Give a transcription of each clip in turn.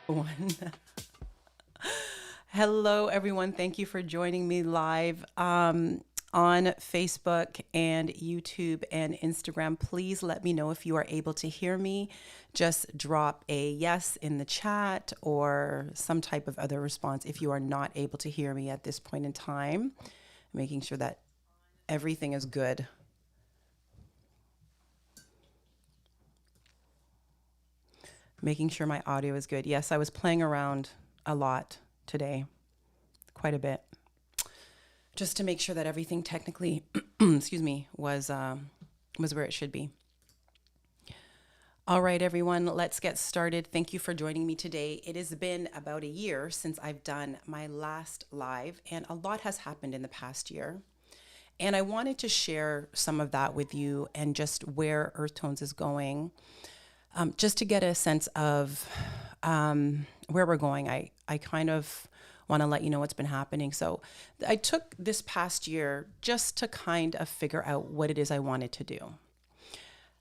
One. Hello, everyone. Thank you for joining me live on Facebook and YouTube and Instagram. Please let me know if you are able to hear me. Just drop a yes in the chat or some type of other response if you are not able to hear me at this point in time, making sure that everything is good. Making sure my audio is good. Yes, I was playing around a lot today, quite a bit, just to make sure that everything technically, excuse me, was where it should be. All right, everyone, let's get started. Thank you for joining me today. It has been about a year since I've done my last live, and a lot has happened in the past year. And I wanted to share some of that with you and just where Earth Tones is going, just to get a sense of where we're going. I kind of want to let you know what's been happening. So I took this past year just to kind of figure out what it is I wanted to do.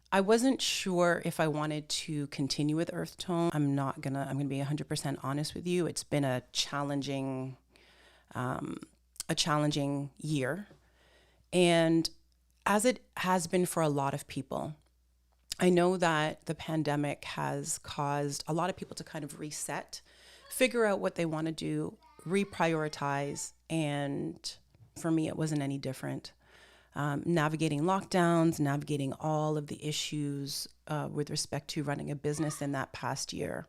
I wasn't sure if I wanted to continue with Earth Tone. I'm gonna be 100% honest with you. It's been a challenging year. And as it has been for a lot of people, I know that the pandemic has caused a lot of people to kind of reset, figure out what they want to do, reprioritize. And for me, it wasn't any different. Navigating lockdowns, navigating all of the issues with respect to running a business in that past year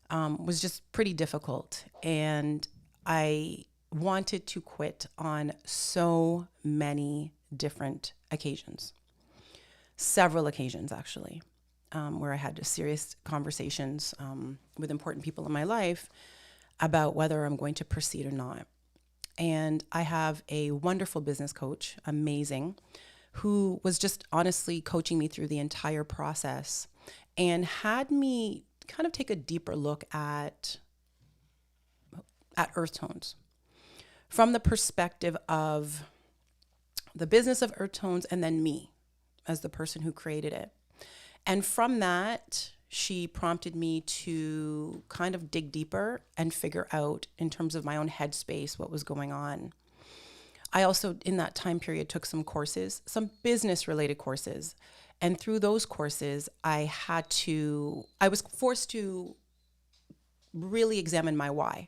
was just pretty difficult. And I wanted to quit on so many different occasions, several occasions actually, where I had serious conversations with important people in my life about whether I'm going to proceed or not. And I have a wonderful business coach, amazing, who was just honestly coaching me through the entire process and had me kind of take a deeper look at Earth Tones from the perspective of the business of Earth Tones and then me as the person who created it. And from that, she prompted me to kind of dig deeper and figure out, in terms of my own headspace, what was going on. I also, in that time period, took some courses, some business related courses. And through those courses, I was forced to really examine my why.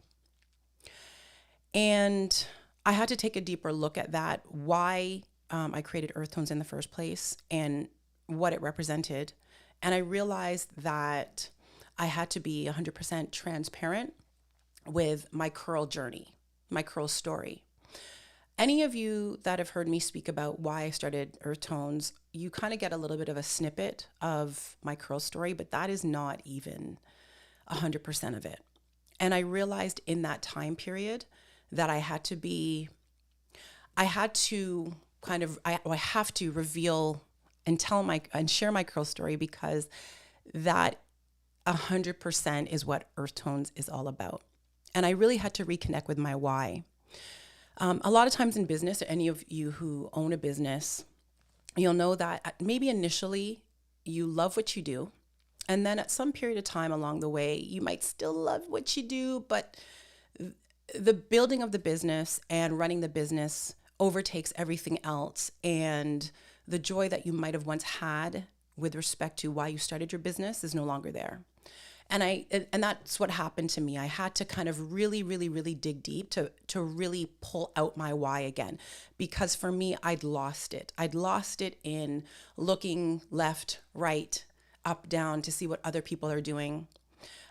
And I had to take a deeper look at that, why I created Earth Tones in the first place and what it represented. And I realized that I had to be 100% transparent with my curl journey, my curl story. Any of you that have heard me speak about why I started Earth Tones, you kind of get a little bit of a snippet of my curl story, but that is not even 100% of it. And I realized in that time period that I had to I have to reveal and share my curl story, because that 100% is what Earth Tones is all about. And I really had to reconnect with my why. A lot of times in business, or any of you who own a business, you'll know that maybe initially you love what you do. And then at some period of time along the way, you might still love what you do, but the building of the business and running the business overtakes everything else. And the joy that you might have once had with respect to why you started your business is no longer there. And that's what happened to me. I had to kind of really, really, really dig deep to really pull out my why again. Because for me, I'd lost it. I'd lost it in looking left, right, up, down to see what other people are doing.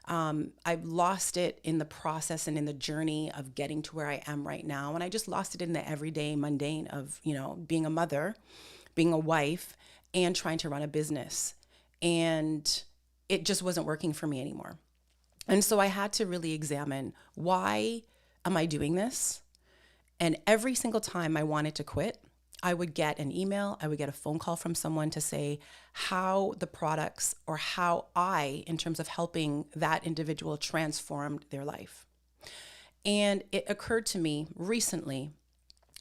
I've lost it in the process and in the journey of getting to where I am right now. And I just lost it in the everyday mundane of, being a mother, being a wife, and trying to run a business. And it just wasn't working for me anymore. And so I had to really examine, why am I doing this? And every single time I wanted to quit, I would get an email, I would get a phone call from someone to say how the products, or how I, in terms of helping that individual, transformed their life. And it occurred to me recently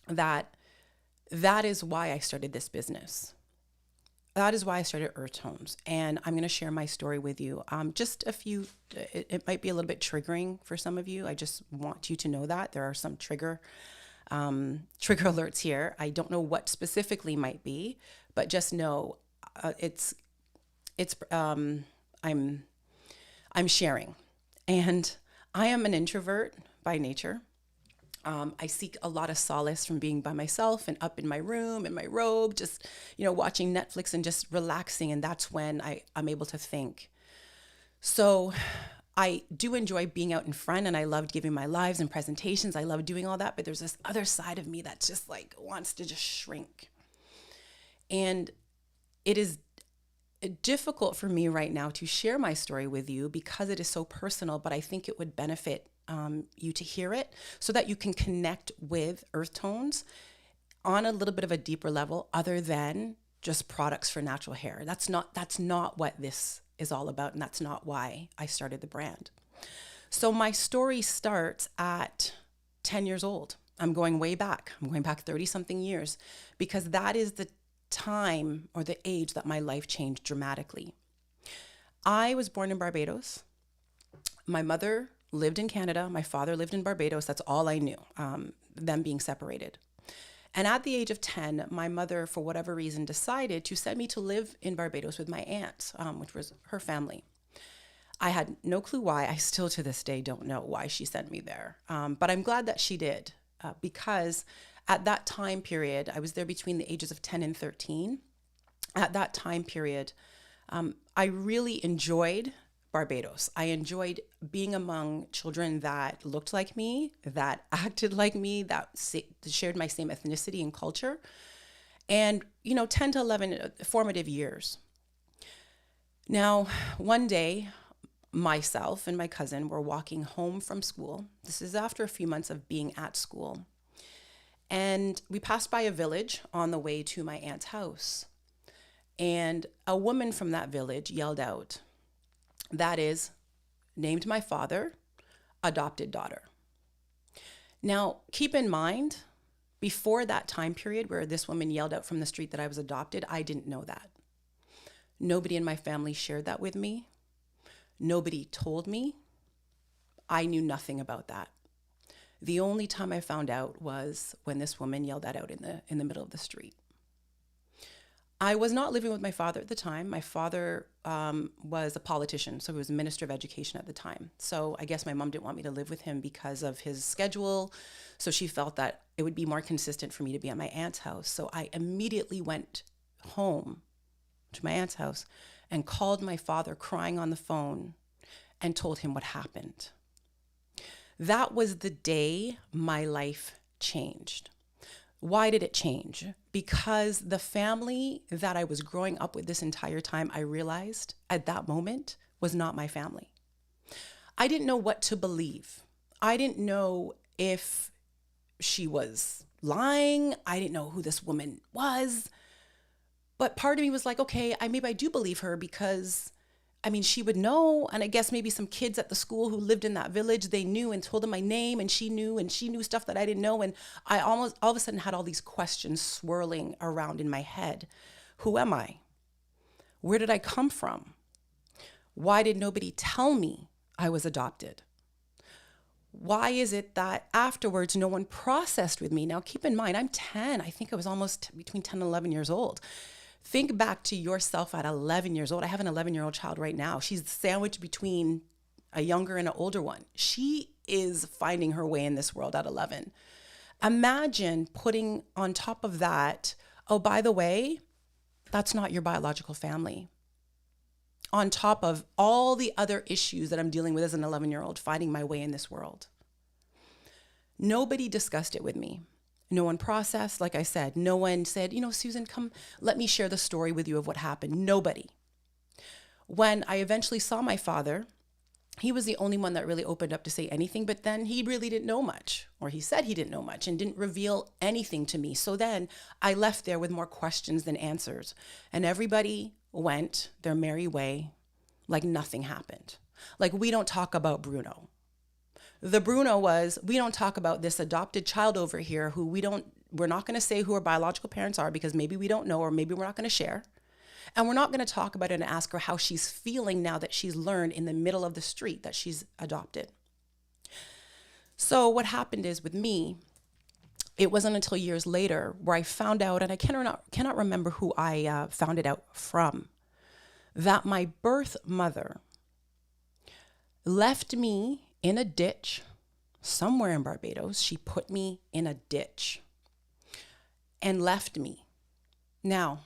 that that is why I started this business. that is why I started Earth Tones, and I'm going to share my story with you. Just a few. It might be a little bit triggering for some of you. I just want you to know that there are some trigger alerts here. I don't know what specifically might be, but just know it's I'm sharing, and I am an introvert by nature. I seek a lot of solace from being by myself and up in my room, in my robe, just, watching Netflix and just relaxing. And that's when I'm able to think. So I do enjoy being out in front, and I loved giving my lives and presentations. I love doing all that. But there's this other side of me that just like wants to just shrink. And it is difficult for me right now to share my story with you because it is so personal, but I think it would benefit you to hear it so that you can connect with Earth Tones on a little bit of a deeper level other than just products for natural hair. That's not what this is all about, and that's not why I started the brand. So my story starts at 10 years old. I'm going way back. I'm going back 30 something years because that is the time or the age that my life changed dramatically. I was born in Barbados. My mother lived in Canada. My father lived in Barbados. That's all I knew, them being separated. And at the age of 10, my mother, for whatever reason, decided to send me to live in Barbados with my aunt, which was her family. I had no clue why. I still to this day don't know why she sent me there. But I'm glad that she did because at that time period, I was there between the ages of 10 and 13. At that time period, I really enjoyed Barbados. I enjoyed being among children that looked like me, that acted like me, that shared my same ethnicity and culture. And, 10 to 11 formative years. Now, one day, myself and my cousin were walking home from school. This is after a few months of being at school. And we passed by a village on the way to my aunt's house. And a woman from that village yelled out, that is, named my father, adopted daughter. Now, keep in mind, before that time period where this woman yelled out from the street that I was adopted, I didn't know that. Nobody in my family shared that with me. Nobody told me. I knew nothing about that. The only time I found out was when this woman yelled that out in the middle of the street. I was not living with my father at the time. My father was a politician, so he was a minister of education at the time. So I guess my mom didn't want me to live with him because of his schedule. So she felt that it would be more consistent for me to be at my aunt's house. So I immediately went home to my aunt's house and called my father crying on the phone and told him what happened. That was the day my life changed. Why did it change? Because the family that I was growing up with this entire time, I realized at that moment was not my family. I didn't know what to believe. I didn't know if she was lying. I didn't know who this woman was. But part of me was like, okay, maybe I do believe her because she would know. And I guess maybe some kids at the school who lived in that village, they knew and told them my name, and she knew stuff that I didn't know. And I almost all of a sudden had all these questions swirling around in my head. Who am I? Where did I come from? Why did nobody tell me I was adopted? Why is it that afterwards no one processed with me? Now, keep in mind, I'm 10. I think I was almost between 10 and 11 years old. Think back to yourself at 11 years old. I have an 11-year-old child right now. She's sandwiched between a younger and an older one. She is finding her way in this world at 11. Imagine putting on top of that, oh, by the way, that's not your biological family. On top of all the other issues that I'm dealing with as an 11-year-old, finding my way in this world. Nobody discussed it with me. No one processed, like I said. No one said, Susan, come, let me share the story with you of what happened. Nobody. When I eventually saw my father, he was the only one that really opened up to say anything, but then he really didn't know much, or he said he didn't know much and didn't reveal anything to me. So then I left there with more questions than answers. And everybody went their merry way like nothing happened. Like, we don't talk about Bruno. The Bruno was, we don't talk about this adopted child over here who we're not going to say who our biological parents are because maybe we don't know, or maybe we're not going to share. And we're not going to talk about it and ask her how she's feeling now that she's learned in the middle of the street that she's adopted. So what happened is with me, it wasn't until years later where I found out, and I cannot remember who I found it out from, that my birth mother left me in a ditch somewhere in Barbados. She put me in a ditch and left me. Now,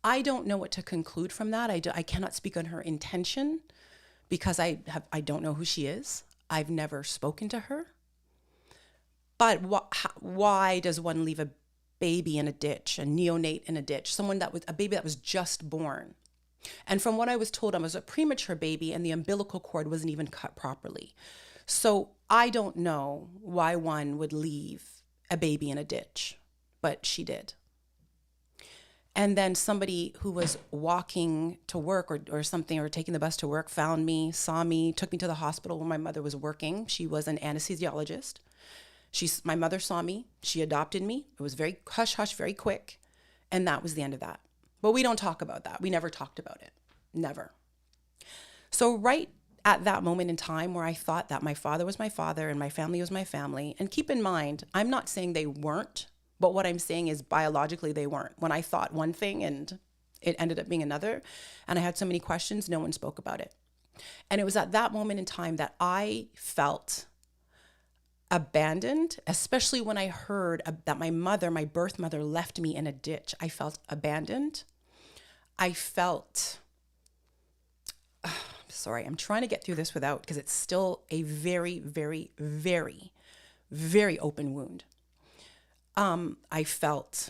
I don't know what to conclude from that. I cannot speak on her intention because I don't know who she is. I've never spoken to her. But why does one leave a baby in a ditch, a neonate in a ditch, a baby that was just born? And from what I was told, I was a premature baby and the umbilical cord wasn't even cut properly. So I don't know why one would leave a baby in a ditch, but she did. And then somebody who was walking to work or something, or taking the bus to work, found me, saw me, took me to the hospital where my mother was working. She was an anesthesiologist. My mother saw me. She adopted me. It was very hush-hush, very quick. And that was the end of that. But we don't talk about that. We never talked about it. Never. So right at that moment in time where I thought that my father was my father and my family was my family, and keep in mind, I'm not saying they weren't, but what I'm saying is biologically they weren't. When I thought one thing and it ended up being another, and I had so many questions, no one spoke about it. And it was at that moment in time that I felt abandoned, especially when I heard that my birth mother left me in a ditch. I felt abandoned. I felt, sorry, I'm trying to get through this without, because it's still a very, very, very, very open wound. I felt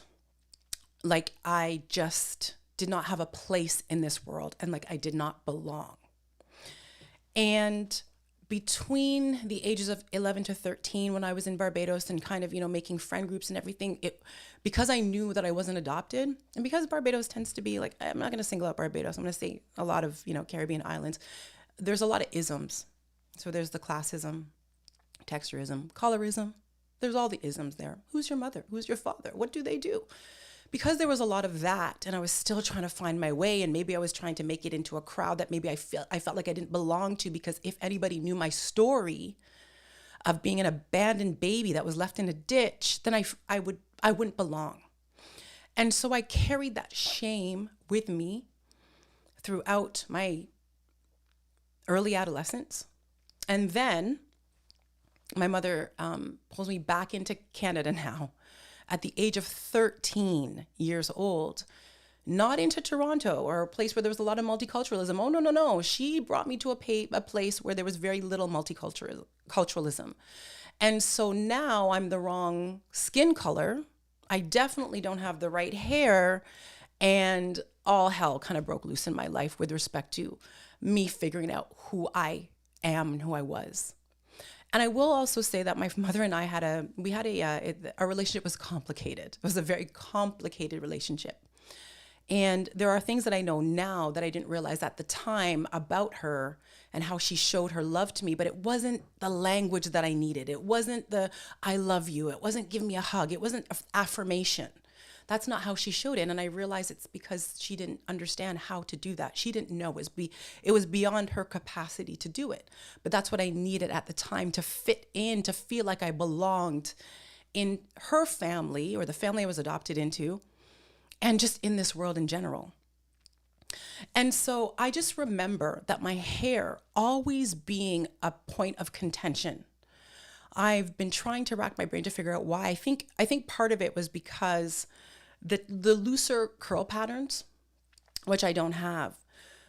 like I just did not have a place in this world and like I did not belong. And between the ages of 11 to 13, when I was in Barbados and kind of, making friend groups and everything, because I knew that I wasn't adopted, and because Barbados tends to be like, I'm not going to single out Barbados, I'm going to say a lot of, Caribbean islands, there's a lot of isms. So there's the classism, texturism, colorism. There's all the isms there. Who's your mother? Who's your father? What do they do? Because there was a lot of that, and I was still trying to find my way, and maybe I was trying to make it into a crowd that maybe I felt like I didn't belong to, because if anybody knew my story of being an abandoned baby that was left in a ditch, then I wouldn't belong. And so I carried that shame with me throughout my early adolescence. And then my mother pulls me back into Canada now at the age of 13 years old, not into Toronto or a place where there was a lot of multiculturalism. Oh, no. She brought me to a place where there was very little multiculturalism. And so now I'm the wrong skin color. I definitely don't have the right hair. And all hell kind of broke loose in my life with respect to me figuring out who I am and who I was. And I will also say that my mother and I our relationship was complicated. It was a very complicated relationship. And there are things that I know now that I didn't realize at the time about her and how she showed her love to me, but it wasn't the language that I needed. It wasn't the I love you. It wasn't give me a hug. It wasn't affirmation. That's not how she showed it. And I realized it's because she didn't understand how to do that. She didn't know. It was beyond her capacity to do it. But that's what I needed at the time to fit in, to feel like I belonged in her family or the family I was adopted into, and just in this world in general. And so I just remember that my hair always being a point of contention. I've been trying to rack my brain to figure out why. I think part of it was because the looser curl patterns, which I don't have,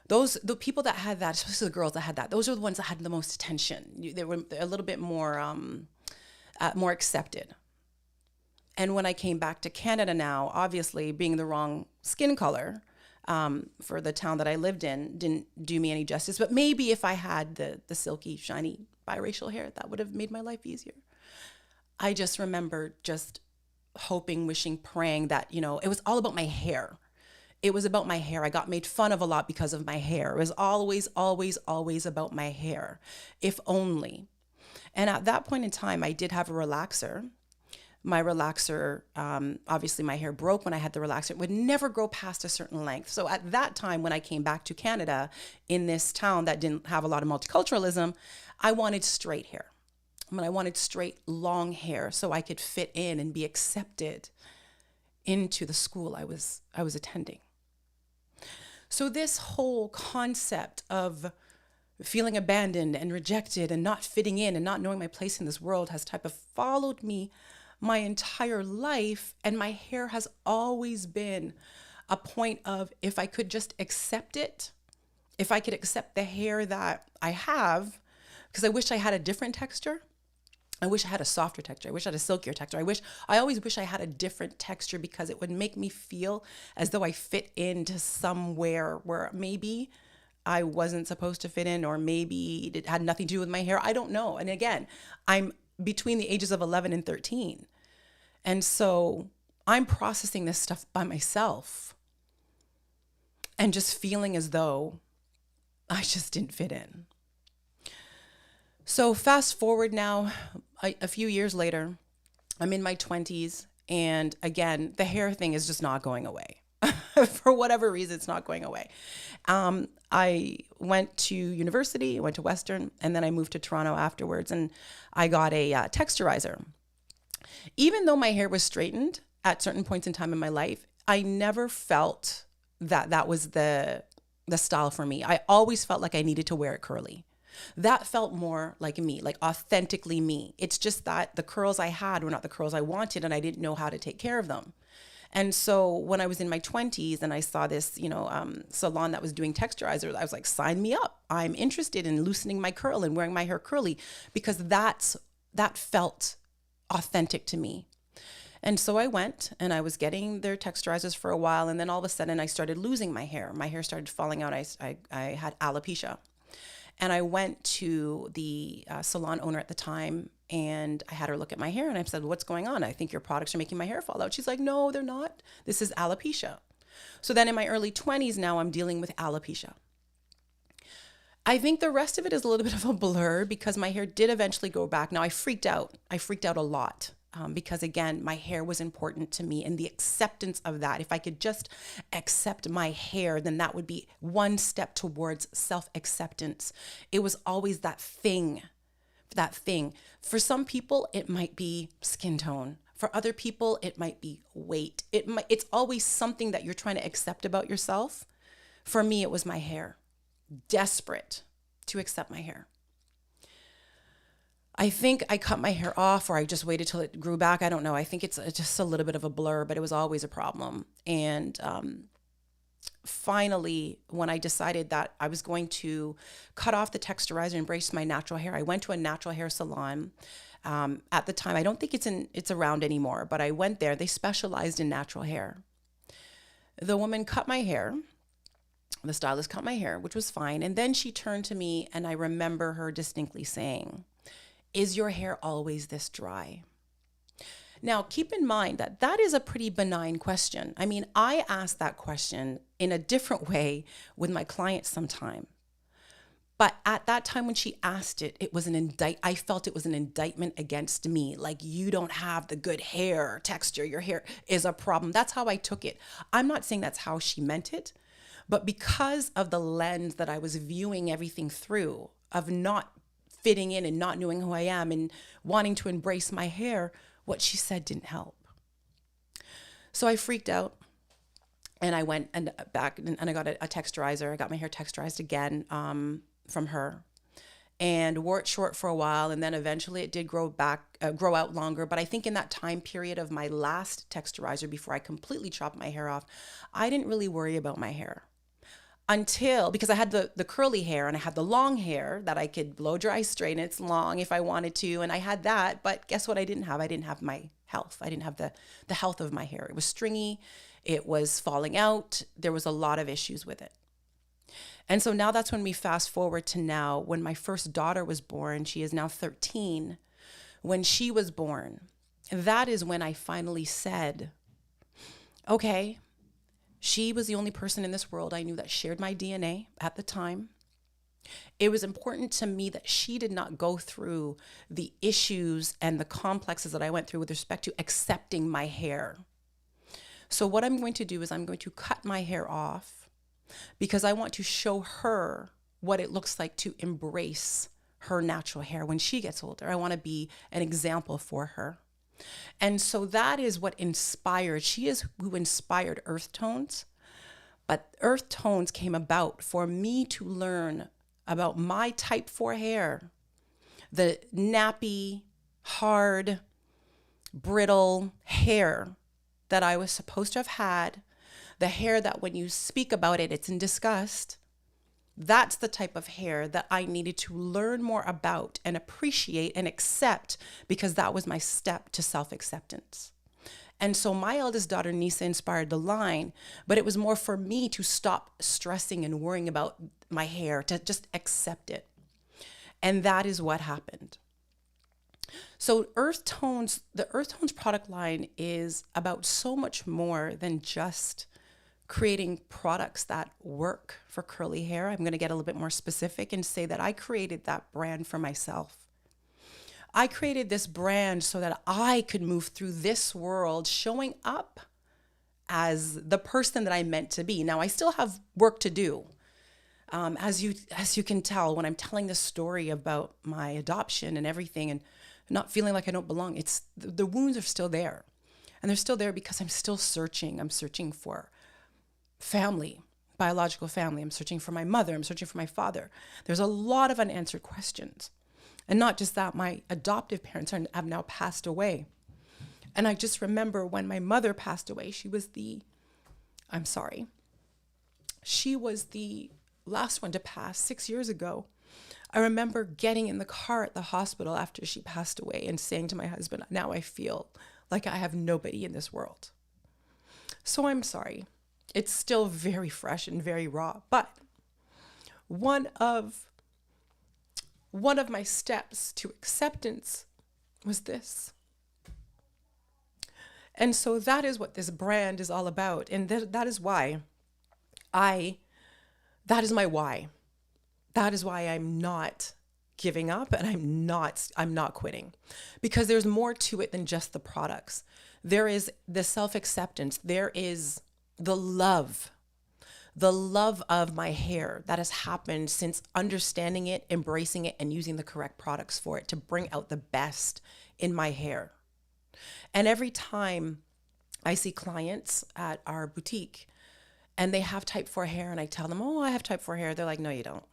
the people that had that, especially the girls that had that, those are the ones that had the most attention. They were a little bit more accepted. And when I came back to Canada now, obviously being the wrong skin color for the town that I lived in didn't do me any justice. But maybe if I had the silky, shiny biracial hair, that would have made my life easier. I just remember just hoping, wishing, praying that, it was all about my hair. It was about my hair. I got made fun of a lot because of my hair. It was always, always, always about my hair, if only. And at that point in time, I did have a relaxer, my relaxer, obviously my hair broke when I had the relaxer. It would never grow past a certain length. So at that time, when I came back to Canada in this town that didn't have a lot of multiculturalism, I wanted straight hair. I wanted straight, long hair so I could fit in and be accepted into the school I was attending. So this whole concept of feeling abandoned and rejected and not fitting in and not knowing my place in this world has type of followed me my entire life. And my hair has always been a point of, if I could just accept it, if I could accept the hair that I have, because I wish I had a different texture. I wish I had a softer texture. I wish I had a silkier texture. I always wish I had a different texture, because it would make me feel as though I fit into somewhere where maybe I wasn't supposed to fit in, or maybe it had nothing to do with my hair. I don't know. And again, I'm between the ages of 11 and 13. And so I'm processing this stuff by myself and just feeling as though I just didn't fit in. So fast forward now, a few years later, I'm in my 20s. And again, the hair thing is just not going away. For whatever reason, it's not going away. I went to university, I went to Western, and then I moved to Toronto afterwards, and I got a texturizer. Even though my hair was straightened at certain points in time in my life, I never felt that that was the style for me. I always felt like I needed to wear it curly. That felt more like me, like authentically me. It's just that the curls I had were not the curls I wanted, and I didn't know how to take care of them. And so when I was in my 20s and I saw this, salon that was doing texturizers, I was like, sign me up. I'm interested in loosening my curl and wearing my hair curly, because that felt authentic to me. And so I went and I was getting their texturizers for a while. And then all of a sudden I started losing my hair. My hair started falling out. I had alopecia. And I went to the salon owner at the time, and I had her look at my hair, and I said, what's going on? I think your products are making my hair fall out. She's like, no, they're not. This is alopecia. So then in my early 20s now, I'm dealing with alopecia. I think the rest of it is a little bit of a blur, because my hair did eventually go back. Now I freaked out. I freaked out a lot. Because again, my hair was important to me, and the acceptance of that. If I could just accept my hair, then that would be one step towards self-acceptance. It was always that thing. For some people, it might be skin tone. For other people, it might be weight. It's always something that you're trying to accept about yourself. For me, it was my hair. Desperate to accept my hair. I think I cut my hair off, or I just waited till it grew back. I don't know. I think it's just a little bit of a blur, but it was always a problem. And finally, when I decided that I was going to cut off the texturizer and embrace my natural hair, I went to a natural hair salon. At the time, I don't think it's around anymore, but I went there. They specialized in natural hair. The woman cut my hair. The stylist cut my hair, which was fine. And then she turned to me, and I remember her distinctly saying, is your hair always this dry? Now, keep in mind that that is a pretty benign question. I mean, I ask that question in a different way with my clients sometime. But at that time when she asked it, I felt it was an indictment against me. Like, you don't have the good hair texture. Your hair is a problem. That's how I took it. I'm not saying that's how she meant it, but because of the lens that I was viewing everything through, of not fitting in and not knowing who I am and wanting to embrace my hair, what she said didn't help. So I freaked out, and I went back and I got a texturizer. I got my hair texturized again from her, and wore it short for a while, and then eventually it did grow out longer. But I think in that time period of my last texturizer, before I completely chopped my hair off, I didn't really worry about my hair. Because I had the curly hair, and I had the long hair that I could blow dry, straighten. It's long if I wanted to. And I had that, but guess what I didn't have? I didn't have my health. I didn't have the health of my hair. It was stringy. It was falling out. There was a lot of issues with it. And so now that's when we fast forward to now, when my first daughter was born. She is now 13. When she was born, that is when I finally said, okay, she was the only person in this world I knew that shared my DNA at the time. It was important to me that she did not go through the issues and the complexes that I went through with respect to accepting my hair. So what I'm going to do is I'm going to cut my hair off because I want to show her what it looks like to embrace her natural hair when she gets older. I want to be an example for her. And so that is what inspired, she is who inspired Earth Tones. But Earth Tones came about for me to learn about my type 4 hair, the nappy, hard, brittle hair that I was supposed to have had, the hair that when you speak about it, it's in disgust. That's the type of hair that I needed to learn more about and appreciate and accept, because that was my step to self-acceptance. And so my eldest daughter, Nisa, inspired the line, but it was more for me to stop stressing and worrying about my hair, to just accept it. And that is what happened. So Earth Tones, the Earth Tones product line is about so much more than just creating products that work for curly hair. I'm going to get a little bit more specific and say that I created that brand for myself. I created this brand so that I could move through this world showing up as the person that I meant to be. Now, I still have work to do. As you can tell, when I'm telling the story about my adoption and everything and not feeling like I don't belong, it's the wounds are still there. And they're still there because I'm still searching. I'm searching for family, biological family. I'm searching for my mother. I'm searching for my father. There's a lot of unanswered questions. And not just that, my adoptive parents have now passed away. And I just remember when my mother passed away, she was the last one to pass 6 years ago. I remember getting in the car at the hospital after she passed away and saying to my husband, now I feel like I have nobody in this world. So I'm sorry. It's still very fresh and very raw. But one of my steps to acceptance was this. And so that is what this brand is all about. And that is why that is my why. That is why I'm not giving up and I'm not quitting, because there's more to it than just the products. There is the self-acceptance. There is the love of my hair that has happened since understanding it, embracing it, and using the correct products for it to bring out the best in my hair. And every time I see clients at our boutique and they have type 4 hair and I tell them, oh, I have type 4 hair, they're like, no, you don't.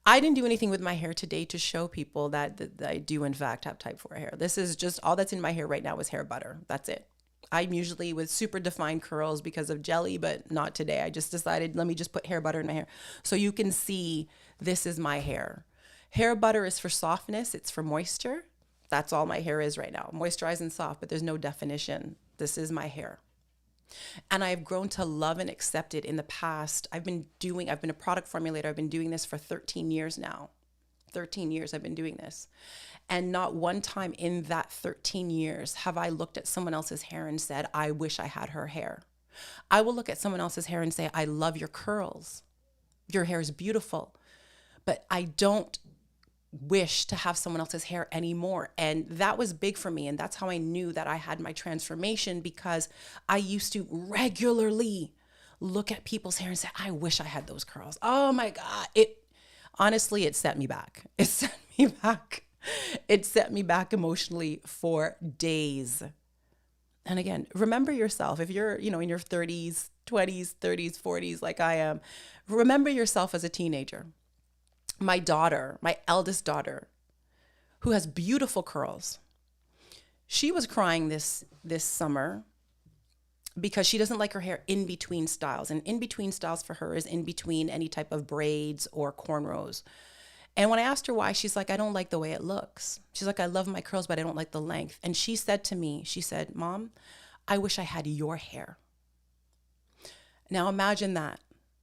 I didn't do anything with my hair today to show people that I do in fact have type 4 hair. This is just all that's in my hair right now is hair butter. That's it. I'm usually with super defined curls because of jelly, but not today. I just decided, let me just put hair butter in my hair. So you can see this is my hair. Hair butter is for softness. It's for moisture. That's all my hair is right now. Moisturized and soft, but there's no definition. This is my hair. And I've grown to love and accept it in the past. I've been a product formulator. I've been doing this for 13 years now. 13 years I've been doing this. And not one time in that 13 years have I looked at someone else's hair and said, I wish I had her hair. I will look at someone else's hair and say, I love your curls. Your hair is beautiful. But I don't wish to have someone else's hair anymore. And that was big for me. And that's how I knew that I had my transformation, because I used to regularly look at people's hair and say, I wish I had those curls. Oh my God. Honestly, it set me back. It set me back. It set me back emotionally for days. And again, remember yourself. If you're, in your 30s, 20s, 30s, 40s, like I am, remember yourself as a teenager. My daughter, my eldest daughter, who has beautiful curls, she was crying this summer because she doesn't like her hair in between styles. And in between styles for her is in between any type of braids or cornrows. And when I asked her why, she's like, I don't like the way it looks. She's like, I love my curls, but I don't like the length. And she said to me, she said, Mom, I wish I had your hair. Now imagine that.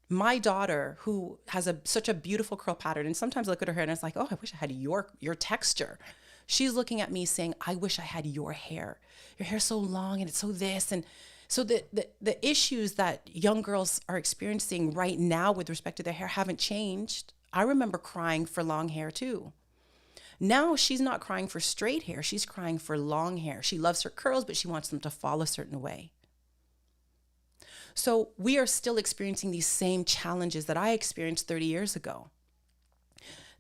My daughter, who has such a beautiful curl pattern, and sometimes I look at her hair and it's like, oh, I wish I had your texture. She's looking at me saying, I wish I had your hair. Your hair's so long and it's so this. And so the issues that young girls are experiencing right now with respect to their hair haven't changed. I remember crying for long hair too. Now she's not crying for straight hair. She's crying for long hair. She loves her curls, but she wants them to fall a certain way. So we are still experiencing these same challenges that I experienced 30 years ago.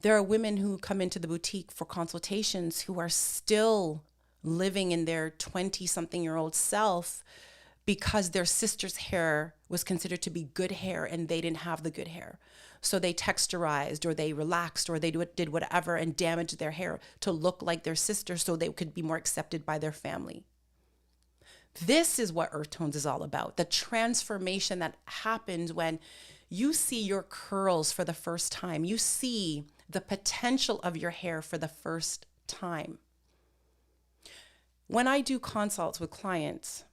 There are women who come into the boutique for consultations who are still living in their 20-something-year-old self because their sister's hair was considered to be good hair and they didn't have the good hair. So they texturized or they relaxed or they did whatever and damaged their hair to look like their sister so they could be more accepted by their family. This is what Earth Tones is all about. The transformation that happens when you see your curls for the first time. You see the potential of your hair for the first time. When I do consults with clients,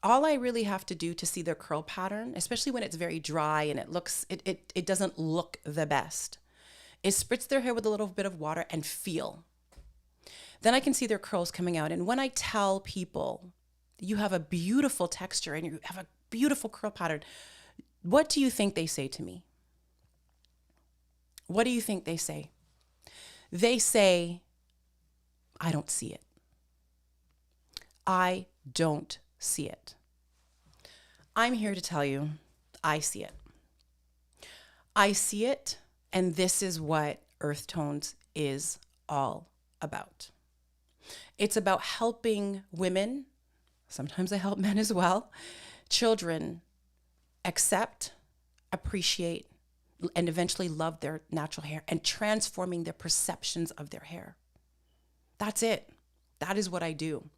all I really have to do to see their curl pattern, especially when it's very dry and it doesn't look the best, is spritz their hair with a little bit of water and feel. Then I can see their curls coming out. And when I tell people, you have a beautiful texture and you have a beautiful curl pattern, what do you think they say to me? What do you think they say? They say, I don't see it. I don't see it. I'm here to tell you, I see it. I see it, and this is what Earth Tones is all about. It's about helping women, sometimes I help men as well, children accept, appreciate, and eventually love their natural hair and transforming their perceptions of their hair. That's it. That is what I do.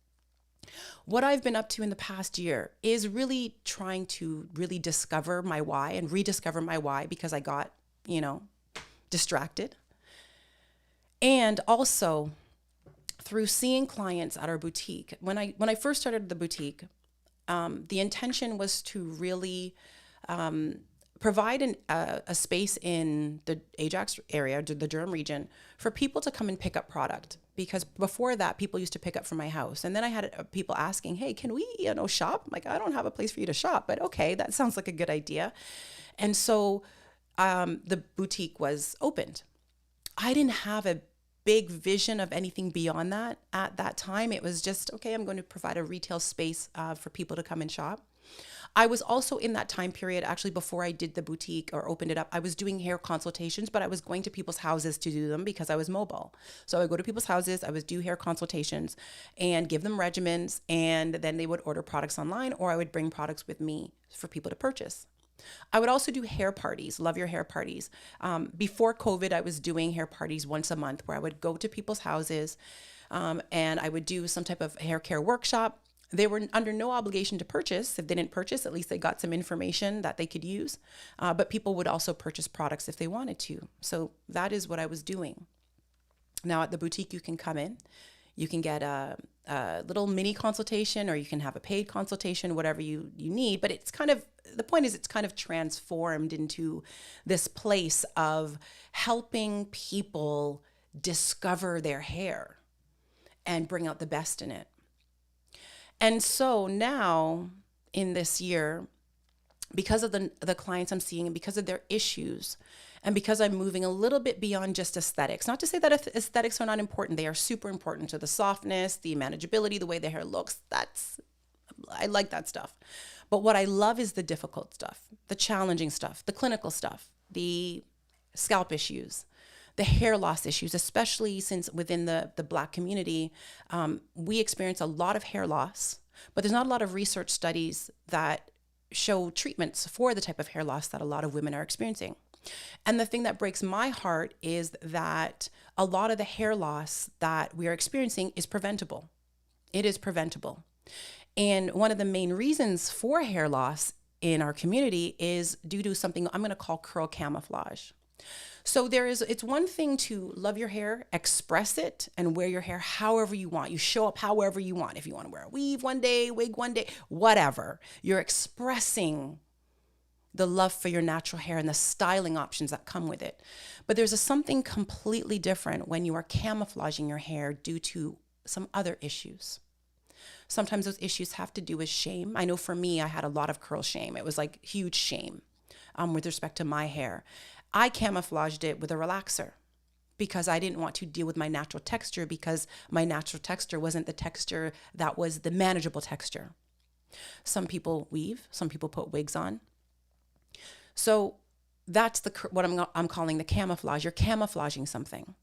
What I've been up to in the past year is really trying to really discover my why and rediscover my why because I got, distracted. And also through seeing clients at our boutique. When I first started the boutique, the intention was to really provide a space in the Ajax area, the Durham region, for people to come and pick up product. Because before that, people used to pick up from my house. And then I had people asking, hey, can we, shop? I'm like, I don't have a place for you to shop, but okay, that sounds like a good idea. And so the boutique was opened. I didn't have a big vision of anything beyond that at that time. It was just, okay, I'm going to provide a retail space for people to come and shop. I was also in that time period, actually before I did the boutique or opened it up, I was doing hair consultations, but I was going to people's houses to do them because I was mobile. So I would go to people's houses, I would do hair consultations and give them regimens, and then they would order products online or I would bring products with me for people to purchase. I would also do hair parties, love your hair parties. Before COVID, I was doing hair parties once a month where I would go to people's houses and I would do some type of hair care workshop. They were under no obligation to purchase. If they didn't purchase, at least they got some information that they could use. But people would also purchase products if they wanted to. So that is what I was doing. Now at the boutique, you can come in. You can get a little mini consultation or you can have a paid consultation, whatever you need. But the point is it's kind of transformed into this place of helping people discover their hair and bring out the best in it. And so now in this year, because of the clients I'm seeing and because of their issues, and because I'm moving a little bit beyond just aesthetics, not to say that aesthetics are not important. They are super important to the softness, the manageability, the way the hair looks. I like that stuff. But what I love is the difficult stuff, the challenging stuff, the clinical stuff, the scalp issues, the hair loss issues, especially since within the Black community, we experience a lot of hair loss, but there's not a lot of research studies that show treatments for the type of hair loss that a lot of women are experiencing. And the thing that breaks my heart is that a lot of the hair loss that we are experiencing is preventable. It is preventable. And one of the main reasons for hair loss in our community is due to something I'm going to call curl camouflage. So it's one thing to love your hair, express it, and wear your hair however you want. You show up however you want. If you want to wear a weave one day, wig one day, whatever. You're expressing the love for your natural hair and the styling options that come with it. But there's something completely different when you are camouflaging your hair due to some other issues. Sometimes those issues have to do with shame. I know for me, I had a lot of curl shame. It was like huge shame with respect to my hair. I camouflaged it with a relaxer because I didn't want to deal with my natural texture, because my natural texture wasn't the texture that was the manageable texture. Some people weave, some people put wigs on. So that's what I'm calling the camouflage. You're camouflaging something.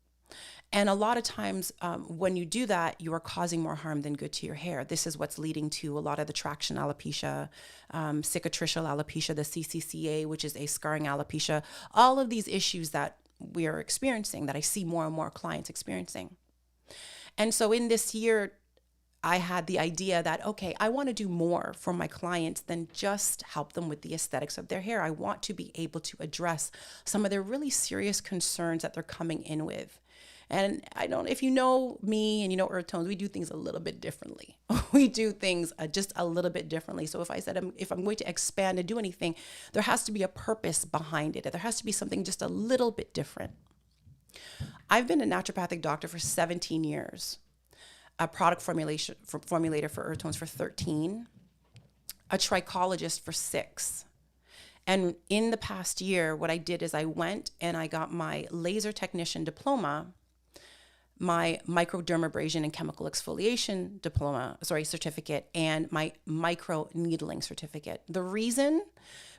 And a lot of times when you do that, you are causing more harm than good to your hair. This is what's leading to a lot of the traction alopecia, cicatricial alopecia, the CCCA, which is a scarring alopecia, all of these issues that we are experiencing, that I see more and more clients experiencing. And so in this year, I had the idea that, okay, I want to do more for my clients than just help them with the aesthetics of their hair. I want to be able to address some of their really serious concerns that they're coming in with. And if you know me and you know Earth Tones, we do things a little bit differently. We do things just a little bit differently. So if I'm going to expand and do anything, there has to be a purpose behind it. There has to be something just a little bit different. I've been a naturopathic doctor for 17 years, a product formulator for Earth Tones for 13, a trichologist for 6. And in the past year, what I did is I went and I got my laser technician diploma, my microdermabrasion and chemical exfoliation certificate, and my micro needling certificate. The reason,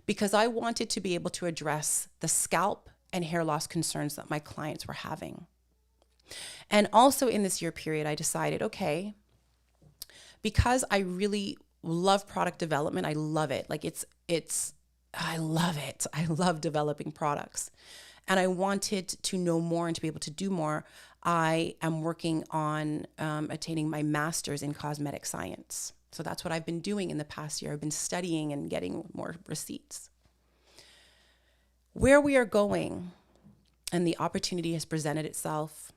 because I wanted to be able to address the scalp and hair loss concerns that my clients were having. And also in this year period, I decided, okay, because I really love product development, I love it. I love it. I love developing products. And I wanted to know more and to be able to do more. I am working on attaining my master's in cosmetic science. So that's what I've been doing in the past year. I've been studying and getting more receipts. Where we are going, and the opportunity has presented itself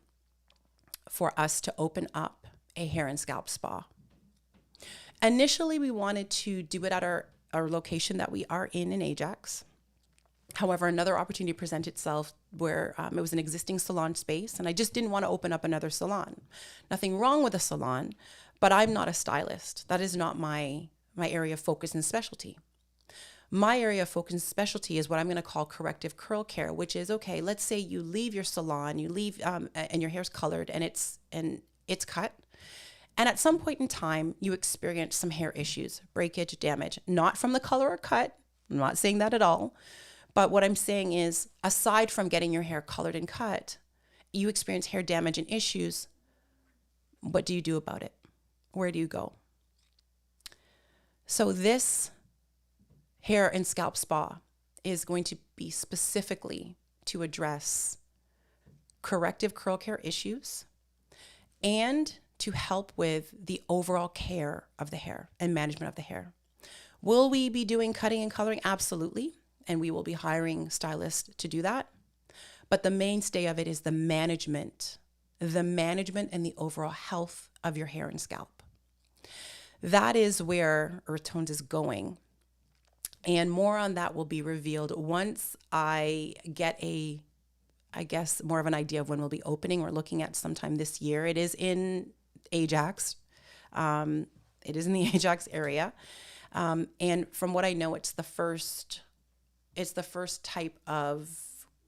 for us to open up a hair and scalp spa. Initially, we wanted to do it at our location that we are in Ajax. However, another opportunity presented itself where it was an existing salon space, and I just didn't want to open up another salon. Nothing wrong with a salon, but I'm not a stylist. That is not my area of focus and specialty. My area of focus and specialty is what I'm going to call corrective curl care, which is, okay, let's say you leave your salon, you leave and your hair's colored and it's cut. And at some point in time, you experience some hair issues, breakage, damage, not from the color or cut. I'm not saying that at all. But what I'm saying is, aside from getting your hair colored and cut, you experience hair damage and issues. What do you do about it? Where do you go? So this hair and scalp spa is going to be specifically to address corrective curl care issues and to help with the overall care of the hair and management of the hair. Will we be doing cutting and coloring? Absolutely. And we will be hiring stylists to do that. But the mainstay of it is the management and the overall health of your hair and scalp. That is where Earth Tones is going. And more on that will be revealed once I get more of an idea of when we'll be opening. We're looking at sometime this year. It is in Ajax. It is in the Ajax area. And from what I know, it's the first type of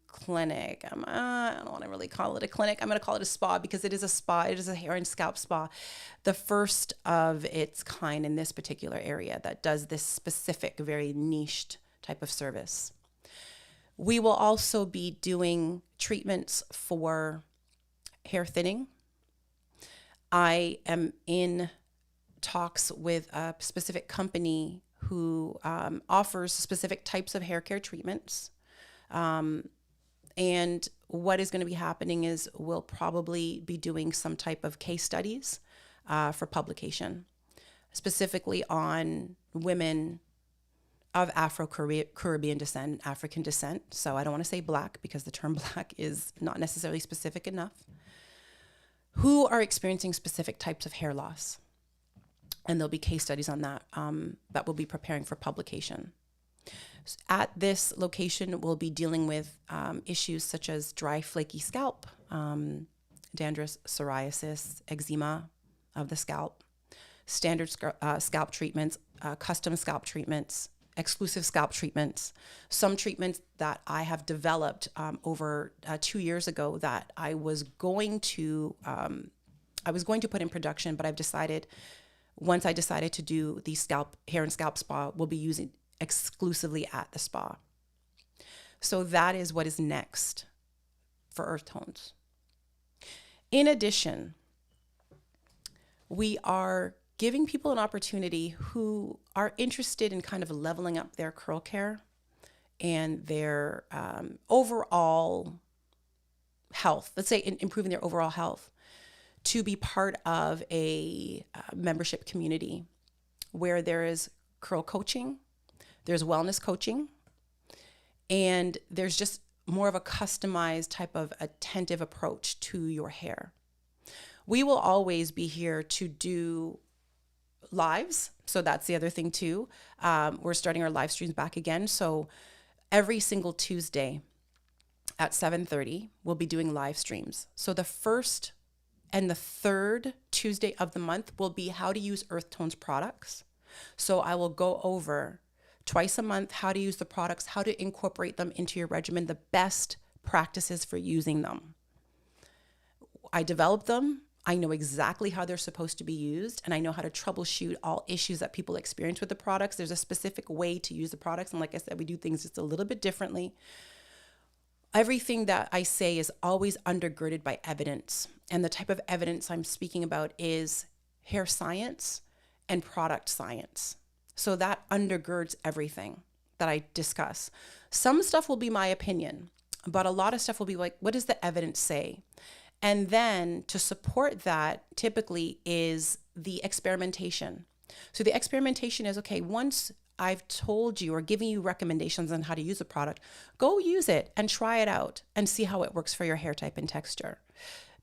clinic. I don't want to really call it a clinic. I'm going to call it a spa because it is a spa. It is a hair and scalp spa. The first of its kind in this particular area that does this specific, very niched type of service. We will also be doing treatments for hair thinning. I am in talks with a specific company who offers specific types of hair care treatments. And what is going to be happening is we'll probably be doing some type of case studies for publication, specifically on women of Afro-Caribbean descent, African descent. So I don't want to say Black because the term Black is not necessarily specific enough, who are experiencing specific types of hair loss. And there'll be case studies on that that we'll be preparing for publication. At this location, we'll be dealing with issues such as dry, flaky scalp, dandruff, psoriasis, eczema of the scalp, standard scalp treatments, custom scalp treatments, exclusive scalp treatments, some treatments that I have developed over 2 years ago that I was going to put in production, but once I decided to do the hair and scalp spa, we'll be using exclusively at the spa. So that is what is next for Earth Tones. In addition, we are giving people an opportunity who are interested in kind of leveling up their curl care and their overall health, let's say improving their overall health, to be part of a membership community where there is curl coaching, there's wellness coaching, and there's just more of a customized type of attentive approach to your hair. We will always be here to do lives. So that's the other thing too. We're starting our live streams back again. So every single Tuesday at 7:30, we'll be doing live streams. So the first and the third Tuesday of the month will be how to use Earth Tones products. So I will go over twice a month how to use the products, how to incorporate them into your regimen, the best practices for using them. I developed them. I know exactly how they're supposed to be used, and I know how to troubleshoot all issues that people experience with the products. There's a specific way to use the products, and like I said, we do things just a little bit differently. Everything that I say is always undergirded by evidence, and the type of evidence I'm speaking about is hair science and product science. So that undergirds everything that I discuss. Some stuff will be my opinion, but a lot of stuff will be like, what does the evidence say? And then to support that typically is the experimentation. So the experimentation is, okay, once I've told you or given you recommendations on how to use a product, go use it and try it out and see how it works for your hair type and texture.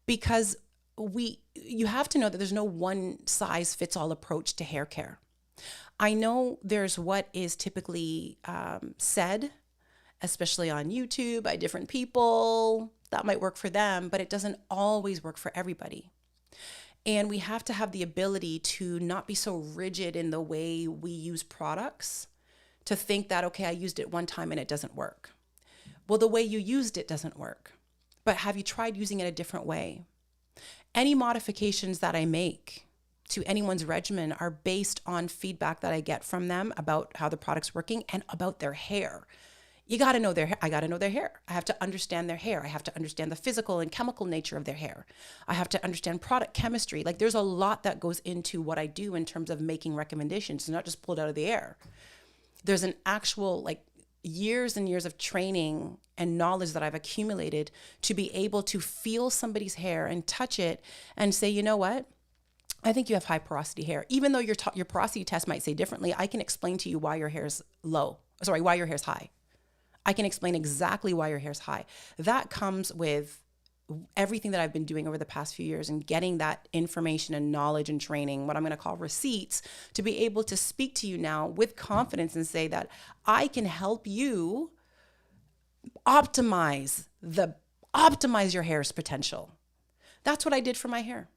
Because you have to know that there's no one size fits all approach to hair care. I know there's what is typically said, especially on YouTube by different people. That might work for them, but it doesn't always work for everybody. And we have to have the ability to not be so rigid in the way we use products, to think that, okay, I used it one time and it doesn't work. Well, the way you used it doesn't work, but have you tried using it a different way? Any modifications that I make to anyone's regimen are based on feedback that I get from them about how the product's working and about their hair. You got to know their hair. I got to know their hair. I have to understand their hair. I have to understand the physical and chemical nature of their hair. I have to understand product chemistry. Like, there's a lot that goes into what I do in terms of making recommendations. It's not just pulled out of the air. There's an actual years and years of training and knowledge that I've accumulated to be able to feel somebody's hair and touch it and say, you know what? I think you have high porosity hair. Even though your porosity test might say differently, I can explain to you why your hair is why your hair is high. I can explain exactly why your hair's high. That comes with everything that I've been doing over the past few years and getting that information and knowledge and training, what I'm going to call receipts, to be able to speak to you now with confidence and say that I can help you optimize your hair's potential. That's what I did for my hair.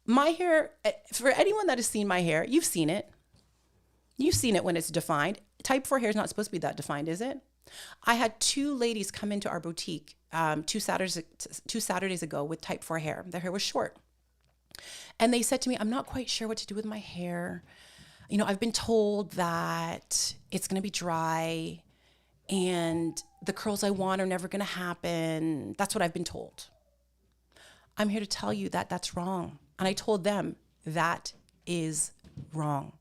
My hair, for anyone that has seen my hair, you've seen it. You've seen it when it's defined. Type 4 hair is not supposed to be that defined, is it? I had 2 ladies come into our boutique 2 Saturdays ago with type 4 hair. Their hair was short. And they said to me, I'm not quite sure what to do with my hair. You know, I've been told that it's going to be dry and the curls I want are never going to happen. That's what I've been told. I'm here to tell you that that's wrong. And I told them that is wrong.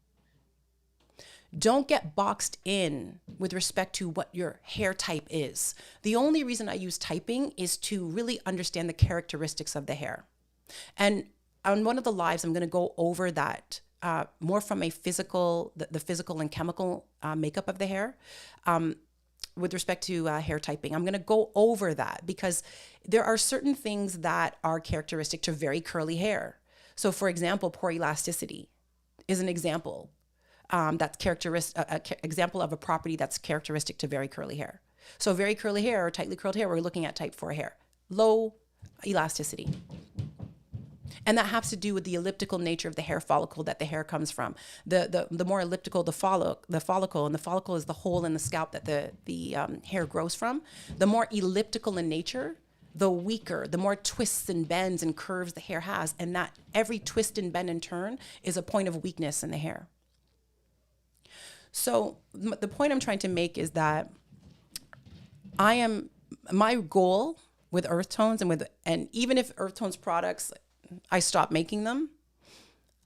Don't get boxed in with respect to what your hair type is. The only reason I use typing is to really understand the characteristics of the hair. And on one of the lives, I'm going to go over that more from a physical, the physical and chemical makeup of the hair. With respect to hair typing, I'm going to go over that because there are certain things that are characteristic to very curly hair. So, for example, pore elasticity is an example. That's example of a property that's characteristic to very curly hair. So very curly hair or tightly curled hair, we're looking at type 4 hair. Low elasticity. And that has to do with the elliptical nature of the hair follicle that the hair comes from. The more elliptical the follicle, and the follicle is the hole in the scalp that the hair grows from, the more elliptical in nature, the weaker, the more twists and bends and curves the hair has. And that every twist and bend and turn is a point of weakness in the hair. So the point I'm trying to make is that my goal with Earth Tones and even if Earth Tones products, I stop making them,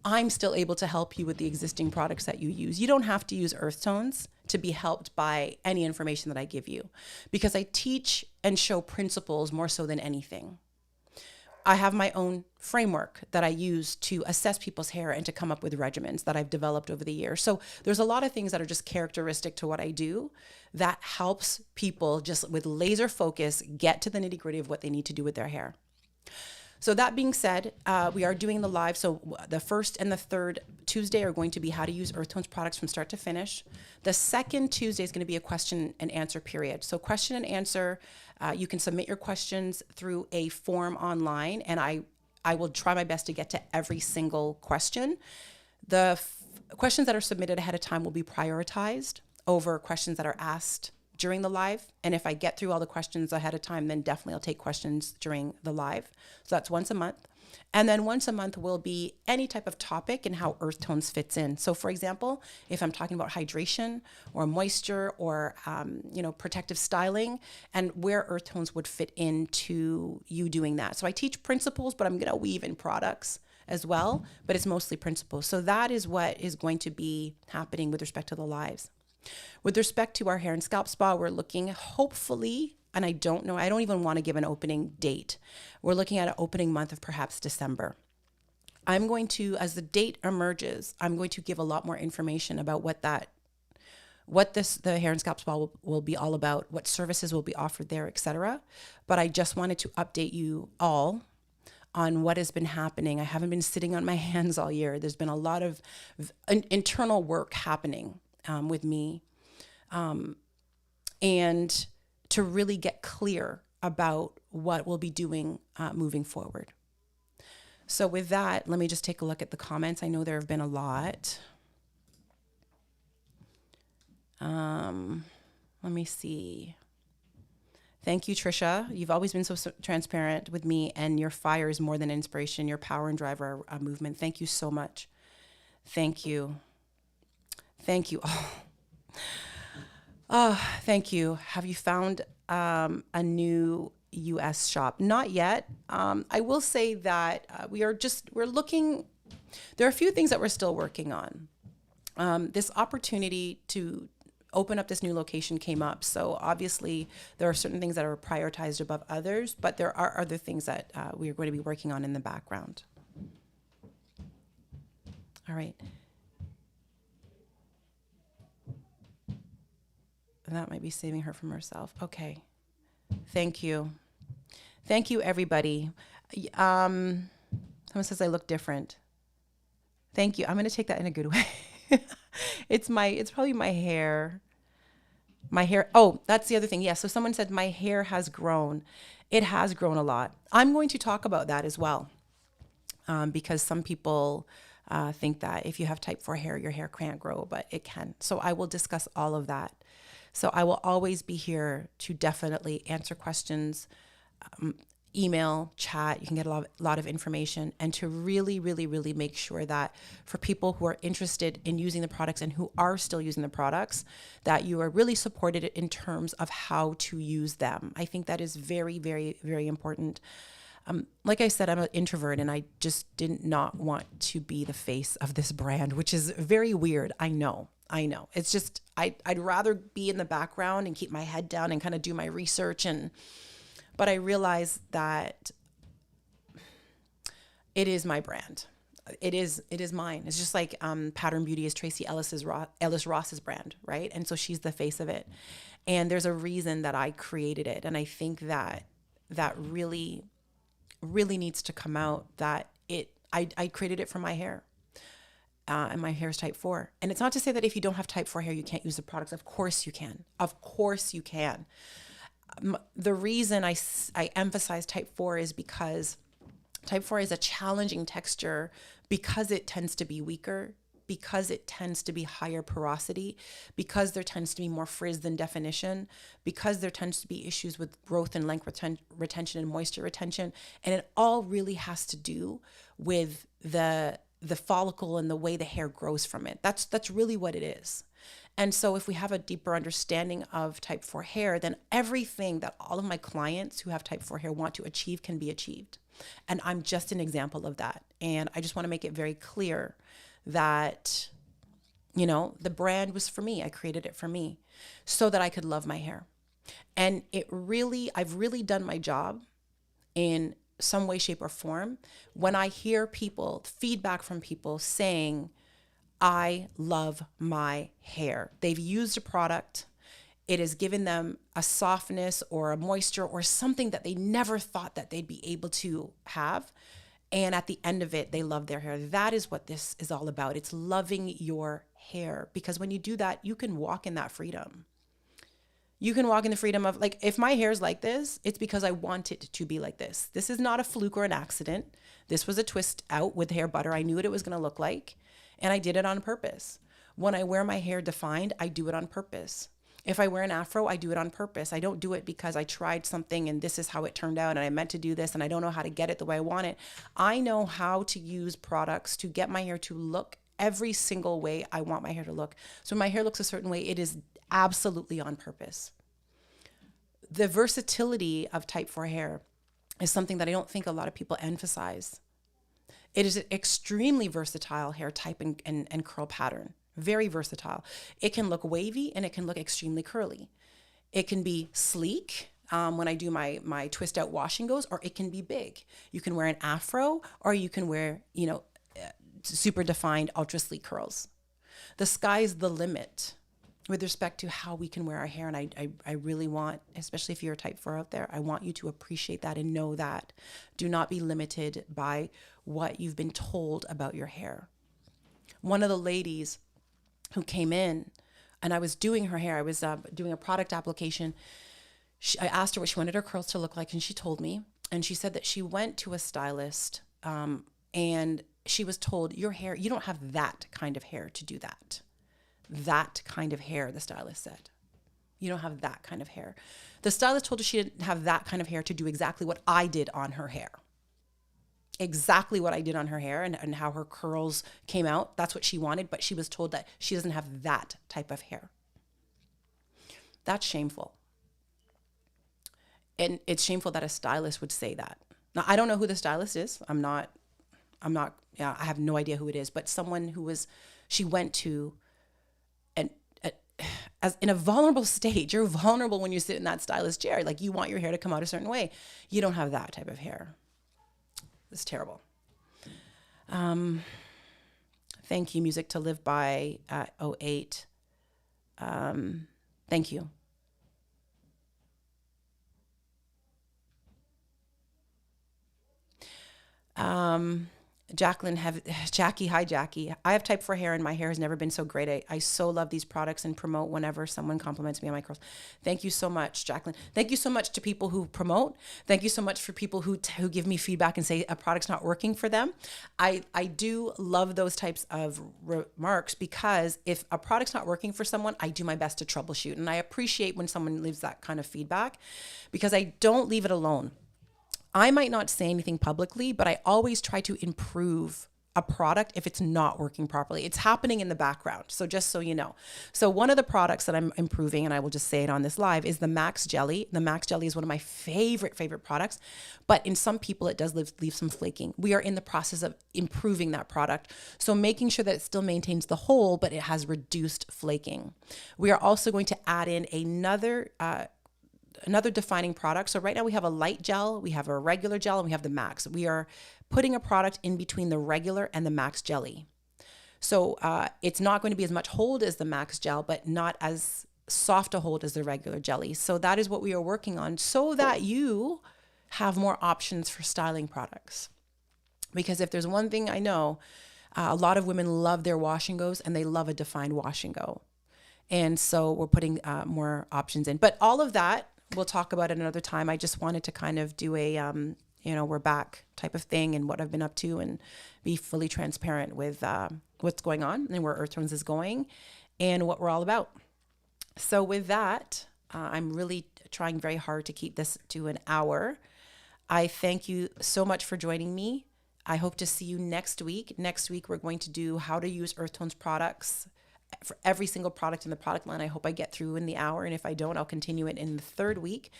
I'm still able to help you with the existing products that you use. You don't have to use Earth Tones to be helped by any information that I give you, because I teach and show principles more so than anything. I have my own framework that I use to assess people's hair and to come up with regimens that I've developed over the years. So there's a lot of things that are just characteristic to what I do that helps people just with laser focus get to the nitty gritty of what they need to do with their hair. So that being said, we are doing the live. So the first and the third Tuesday are going to be how to use Earth Tones products from start to finish. The second Tuesday is going to be a question and answer period. So question and answer, you can submit your questions through a form online, and I will try my best to get to every single question. The questions that are submitted ahead of time will be prioritized over questions that are asked during the live. And if I get through all the questions ahead of time, then definitely I'll take questions during the live. So that's once a month. And then once a month will be any type of topic and how Earth Tones fits in. So for example, if I'm talking about hydration or moisture or, protective styling, and where Earth Tones would fit into you doing that. So I teach principles, but I'm going to weave in products as well, but it's mostly principles. So that is what is going to be happening with respect to the lives. With respect to our hair and scalp spa, we're looking hopefully, and I don't know, I don't even want to give an opening date. We're looking at an opening month of perhaps December. I'm going to, as the date emerges, I'm going to give a lot more information about the hair and scalp spa will be all about, what services will be offered there, etc. But I just wanted to update you all on what has been happening. I haven't been sitting on my hands all year. There's been a lot of internal work happening with me, and to really get clear about what we'll be doing moving forward. So with that, let me just take a look at the comments. I know there have been a lot. Let me see. Thank you, Trisha. You've always been so transparent with me, and your fire is more than inspiration. Your power and drive our movement. Thank you so much. Thank you. Thank you. Thank you. Have you found a new US shop? Not yet. I will say that we're looking, there are a few things that we're still working on. This opportunity to open up this new location came up. So obviously there are certain things that are prioritized above others, but there are other things that we are going to be working on in the background. All right. That might be saving her from herself. Okay. Thank you. Thank you, everybody. Someone says I look different. Thank you. I'm going to take that in a good way. It's probably my hair. My hair. Oh, that's the other thing. Yeah. So someone said my hair has grown. It has grown a lot. I'm going to talk about that as well. Because some people think that if you have type 4 hair, your hair can't grow, but it can. So I will discuss all of that. So I will always be here to definitely answer questions, email, chat. You can get a lot of information, and to really, really, really make sure that for people who are interested in using the products and who are still using the products, that you are really supported in terms of how to use them. I think that is very, very, very important. Like I said, I'm an introvert, and I just did not want to be the face of this brand, which is very weird. I know. It's just, I'd rather be in the background and keep my head down and kind of do my research. But I realize that it is my brand. It is mine. It's just like Pattern Beauty is Tracy Ellis Ross's brand, right? And so she's the face of it. And there's a reason that I created it. And I think that really, really needs to come out, that I created it for my hair. And my hair is type 4. And it's not to say that if you don't have type 4 hair, you can't use the products. Of course you can. Of course you can. The reason I emphasize type 4 is because Type 4 is a challenging texture because it tends to be weaker, because it tends to be higher porosity, because there tends to be more frizz than definition, because there tends to be issues with growth and length retention and moisture retention. And it all really has to do with the follicle and the way the hair grows from it. That's really what it is. And so if we have a deeper understanding of type 4 hair, then everything that all of my clients who have type 4 hair want to achieve can be achieved. And I'm just an example of that. And I just want to make it very clear that, the brand was for me. I created it for me so that I could love my hair. And I've really done my job in some way, shape, or form when I hear feedback from people saying, I love my hair. They've used a product. It has given them a softness or a moisture or something that they never thought that they'd be able to have. And at the end of it, they love their hair. That is what this is all about. It's loving your hair, because when you do that, you can walk in that freedom. You can walk in the freedom of, like, if my hair's like this, it's because I want it to be like this. This is not a fluke or an accident. This was a twist out with hair butter. I knew what it was going to look like, and I did it on purpose. When I wear my hair defined, I do it on purpose. If I wear an afro, I do it on purpose. I don't do it because I tried something and this is how it turned out and I meant to do this and I don't know how to get it the way I want it. I know how to use products to get my hair to look every single way I want my hair to look. So when my hair looks a certain way, it is absolutely on purpose. The versatility of type 4 hair is something that I don't think a lot of people emphasize. It is an extremely versatile hair type and curl pattern. Very versatile. It can look wavy and it can look extremely curly. It can be sleek when I do my twist out wash and goes, or it can be big. You can wear an afro, or you can wear, super defined ultra sleek curls. The sky's the limit with respect to how we can wear our hair. And I really want, especially if you're a type 4 out there, I want you to appreciate that and know that. Do not be limited by what you've been told about your hair. One of the ladies who came in and I was doing her hair, I was doing a product application. I asked her what she wanted her curls to look like, and she told me. And she said that she went to a stylist and she was told, your hair, you don't have that kind of hair to do that. That kind of hair, the stylist said. You don't have that kind of hair. The stylist told her she didn't have that kind of hair to do exactly what I did on her hair. Exactly what I did on her hair and how her curls came out. That's what she wanted, but she was told that she doesn't have that type of hair. That's shameful. And it's shameful that a stylist would say that. Now, I don't know who the stylist is. I have no idea who it is, but someone she went to, and as in a vulnerable stage. You're vulnerable when you sit in that stylist chair. Like, you want your hair to come out a certain way. You don't have that type of hair. It's terrible. Thank you, Music to Live By at 08. Thank you. Jackie, hi Jackie. I have type 4 hair and my hair has never been so great. I so love these products and promote whenever someone compliments me on my curls. Thank you so much, Jacqueline. Thank you so much to people who promote. Thank you so much for people who give me feedback and say a product's not working for them. I do love those types of remarks, because if a product's not working for someone, I do my best to troubleshoot. And I appreciate when someone leaves that kind of feedback, because I don't leave it alone. I might not say anything publicly, but I always try to improve a product if it's not working properly. It's happening in the background. So just so you know. So one of the products that I'm improving, and I will just say it on this live, is the Max Jelly. The Max Jelly is one of my favorite products, but in some people it does leave some flaking. We are in the process of improving that product. So making sure that it still maintains the whole, but it has reduced flaking. We are also going to add in another defining product. So right now we have a light gel, we have a regular gel, and we have the Max. We are putting a product in between the regular and the Max Jelly. So it's not going to be as much hold as the Max Gel, but not as soft a hold as the regular jelly. So that is what we are working on, so that you have more options for styling products. Because if there's one thing I know, a lot of women love their wash and goes, and they love a defined wash and go. And so we're putting more options in. But all of that, we'll talk about it another time. I just wanted to kind of do a we're back type of thing, and what I've been up to, and be fully transparent with what's going on and where Earth Tones is going and what we're all about. So with that, I'm really trying very hard to keep this to an hour. I thank you so much for joining me. I hope to see you next week. Next week, we're going to do how to use Earth Tones products for every single product in the product line. I hope I get through in the hour. And if I don't, I'll continue it in the third week.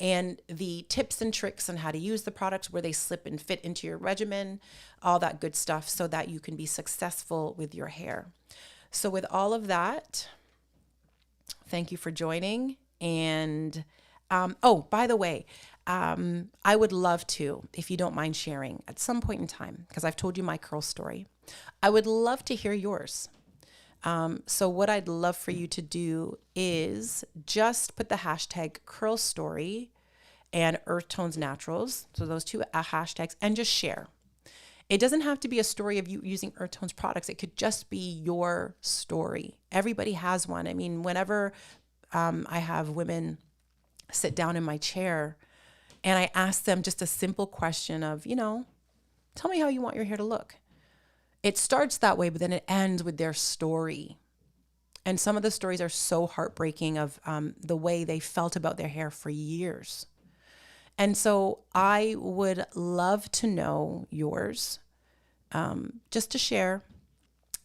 And the tips and tricks on how to use the products, where they slip and fit into your regimen, all that good stuff, so that you can be successful with your hair. So with all of that, thank you for joining. And by the way, I would love to, if you don't mind sharing at some point in time, because I've told you my curl story, I would love to hear yours. So what I'd love for you to do is just put the hashtag curl story and Earth Tones Naturals. So those two hashtags, and just share. It doesn't have to be a story of you using Earth Tones products. It could just be your story. Everybody has one. I mean, whenever I have women sit down in my chair and I ask them just a simple question of, tell me how you want your hair to look. It starts that way, but then it ends with their story. And some of the stories are so heartbreaking of the way they felt about their hair for years. And so I would love to know yours, just to share.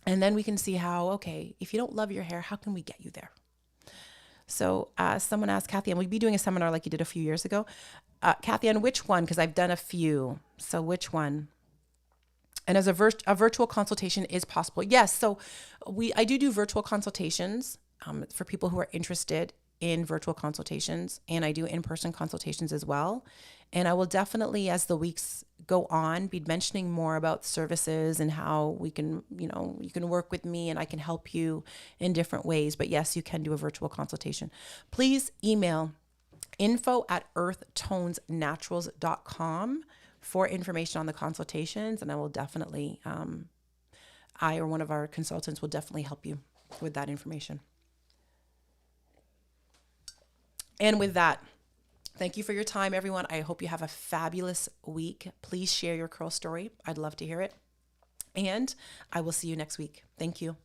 And then we can see how, okay, if you don't love your hair, how can we get you there? So someone asked, Kathy, and we'll be doing a seminar like you did a few years ago. Kathy, on which one? Because I've done a few. So which one? And as a virtual consultation is possible. Yes. So I do virtual consultations for people who are interested in virtual consultations, and I do in-person consultations as well. And I will definitely, as the weeks go on, be mentioning more about services and how we can, you can work with me and I can help you in different ways. But yes, you can do a virtual consultation. Please email info@earthtonesnaturals.com for information on the consultations, and I will definitely, I or one of our consultants will definitely help you with that information. And with that, thank you for your time, everyone. I hope you have a fabulous week. Please share your curl story. I'd love to hear it. And I will see you next week. Thank you.